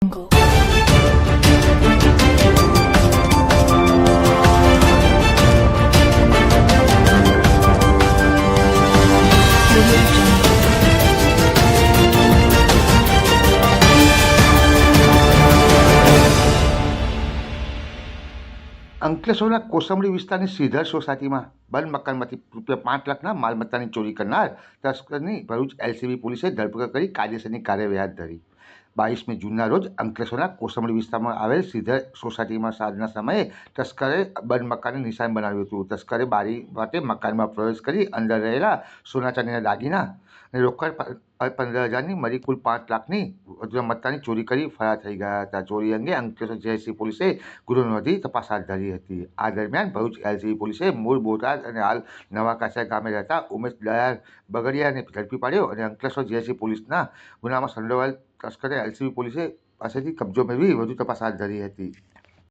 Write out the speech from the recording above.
Jungle. અંકલેશ્વરના કોસંબડી વિસ્તારની શ્રીધર સોસાયટીમાં બંધ મકાનમાંથી ₹5 લાખના માલમત્તાની ચોરી કરનાર તસ્કરની ભરૂચ એલસીબી પોલીસે ધરપકડ કરી કાયદેસરની કાર્યવાહી હાથ ધરી. 22મી જૂનના રોજ અંકલેશ્વરના કોસંબડી વિસ્તારમાં આવેલ શ્રીધર સોસાયટીમાં સાંજના સમયે તસ્કરે બંધ મકાનને નિશાન બનાવ્યું હતું. તસ્કરે બારી વાટે મકાનમાં પ્રવેશ કરી અંદર રહેલા સોના ચાંદીના દાગીના અને રોકડ 15,000ની મળી કુલ ₹5 લાખની મત્તાની ચોરી કરી ફરાર થઈ ગયા હતા. ચોરી અંગે અંકલેશ્વર જેએસસી પોલીસે ગુનો નોંધી તપાસ હાથ ધરી હતી. આ દરમિયાન ભરૂચ એલસીબી પોલીસે મૂળ બોટાદ અને હાલ નવા કાંસા ગામે રહેતા ઉમેશ દયાળ બગડિયાને ઝડપી પાડ્યો અને અંકલેશ્વર જેએસસી પોલીસના ગુનામાં સંડોવાયેલ તસ્કરે એલસીબી પોલીસે પાસેથી કબજો મેળવી વધુ તપાસ હાથ ધરી હતી.